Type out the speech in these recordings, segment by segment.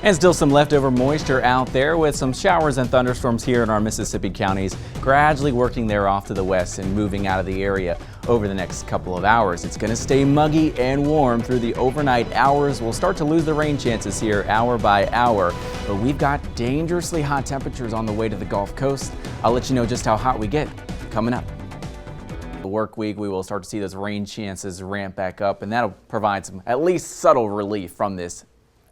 And still some leftover moisture out there with some showers and thunderstorms here in our Mississippi counties, gradually working there off to the west and moving out of the area over the next couple of hours. It's going to stay muggy and warm through the overnight hours. We'll start to lose the rain chances here hour by hour, but we've got dangerously hot temperatures on the way to the Gulf Coast. I'll let you know just how hot we get coming up. The work week, we will start to see those rain chances ramp back up, and that'll provide some at least subtle relief from this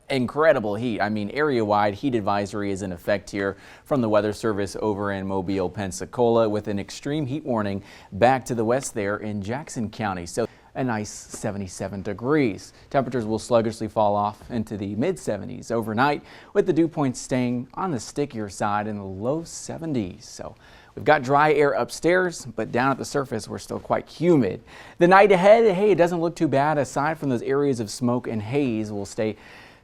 incredible heat. I mean, area-wide heat advisory is in effect here from the Weather Service over in Mobile, Pensacola, with an extreme heat warning back to the west there in Jackson County. So a nice 77 degrees. Temperatures will sluggishly fall off into the mid-70s overnight, with the dew points staying on the stickier side in the low 70s. So we've got dry air upstairs, but down at the surface, we're still quite humid. The night ahead, hey, it doesn't look too bad. Aside from those areas of smoke and haze, will stay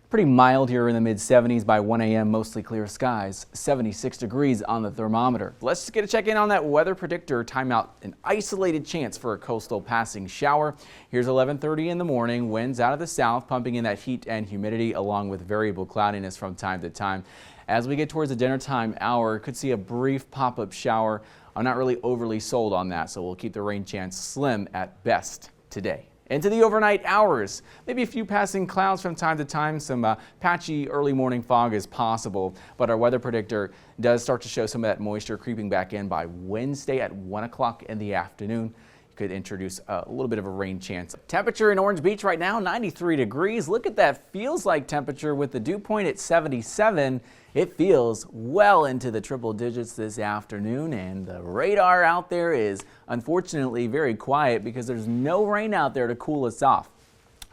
pretty mild here in the mid-70s by 1 a.m., mostly clear skies, 76 degrees on the thermometer. Let's just get a check in on that weather predictor timeout. An isolated chance for a coastal passing shower. Here's 11:30 in the morning, winds out of the south, pumping in that heat and humidity along with variable cloudiness from time to time. As we get towards the dinner time hour, could see a brief pop-up shower. I'm not really overly sold on that, so we'll keep the rain chance slim at best today. Into the overnight hours, maybe a few passing clouds from time to time. Some patchy early morning fog is possible, but our weather predictor does start to show some of that moisture creeping back in by Wednesday at 1 o'clock in the afternoon. Could introduce a little bit of a rain chance. Temperature in Orange Beach right now, 93 degrees. Look at that feels like temperature with the dew point at 77. It feels well into the triple digits this afternoon, and the radar out there is unfortunately very quiet because there's no rain out there to cool us off.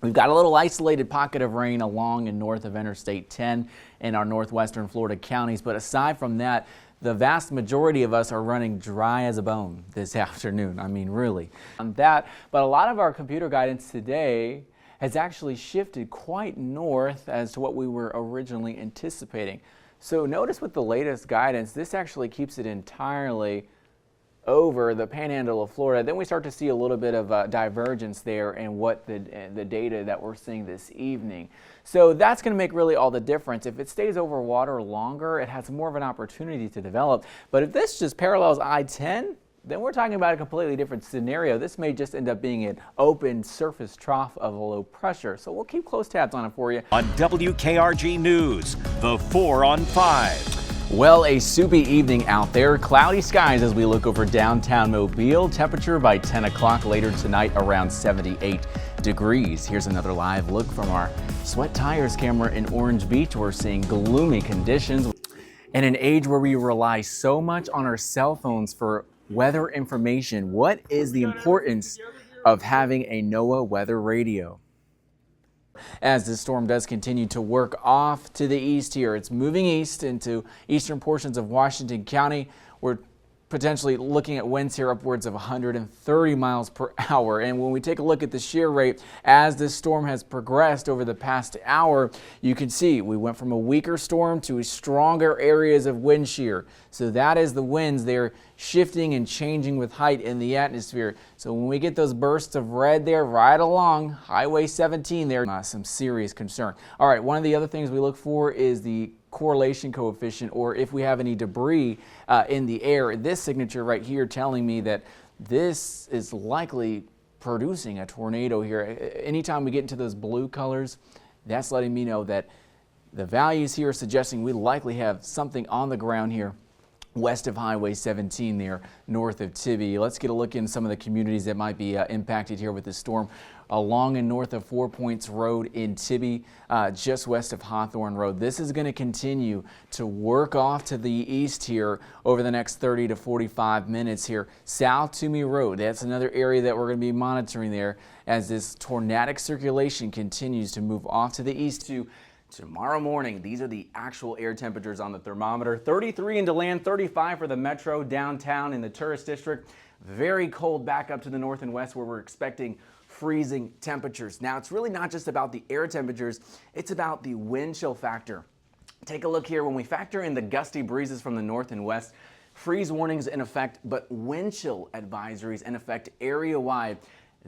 We've got a little isolated pocket of rain along and north of Interstate 10 in our northwestern Florida counties, but aside from that, the vast majority of us are running dry as a bone this afternoon. I mean, really. On that, but a lot of our computer guidance today has actually shifted quite north as to what we were originally anticipating. So notice with the latest guidance, this actually keeps it entirely over the panhandle of Florida. Then we start to see a little bit of divergence there in what the data that we're seeing this evening. So that's going to make really all the difference. If it stays over water longer, it has more of an opportunity to develop. But if this just parallels I-10, then we're talking about a completely different scenario. This may just end up being an open surface trough of a low pressure. So we'll keep close tabs on it for you. On WKRG News, the 4 on 5. Well, a soupy evening out there. Cloudy skies as we look over downtown Mobile. Temperature by 10 o'clock later tonight around 78 degrees. Here's another live look from our Sweat Tires camera in Orange Beach. We're seeing gloomy conditions. In an age where we rely so much on our cell phones for weather information, what is the importance of having a NOAA weather radio? As this storm does continue to work off to the east here, it's moving east into eastern portions of Washington County. We're potentially looking at winds here upwards of 130 miles per hour. And when we take a look at the shear rate as this storm has progressed over the past hour, you can see we went from a weaker storm to stronger areas of wind shear. So that is the winds. They're shifting and changing with height in the atmosphere. So when we get those bursts of red there right along Highway 17 there, some serious concern. All right, one of the other things we look for is the correlation coefficient, or if we have any debris in the air. This signature right here telling me that this is likely producing a tornado here. Anytime we get into those blue colors, that's letting me know that the values here are suggesting we likely have something on the ground here west of Highway 17 there, north of Tibby. Let's get a look in some of the communities that might be impacted here with this storm. Along and north of 4 Points Road in Tibby, just west of Hawthorne Road. This is going to continue to work off to the east here over the next 30 to 45 minutes here. South Toomey Road, that's another area that we're going to be monitoring there as this tornadic circulation continues to move off to the east to tomorrow morning. These are the actual air temperatures on the thermometer. 33 in DeLand, 35 for the metro, downtown in the tourist district. Very cold back up to the north and west where we're expecting freezing temperatures. Now, it's really not just about the air temperatures, it's about the wind chill factor. Take a look here. When we factor in the gusty breezes from the north and west, freeze warnings in effect, but wind chill advisories in effect area-wide.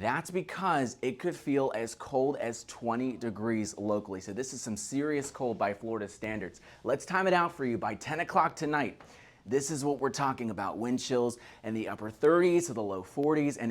That's because it could feel as cold as 20 degrees locally. So this is some serious cold by Florida standards. Let's time it out for you by 10 o'clock tonight. This is what we're talking about. Wind chills in the upper 30s to the low 40s. And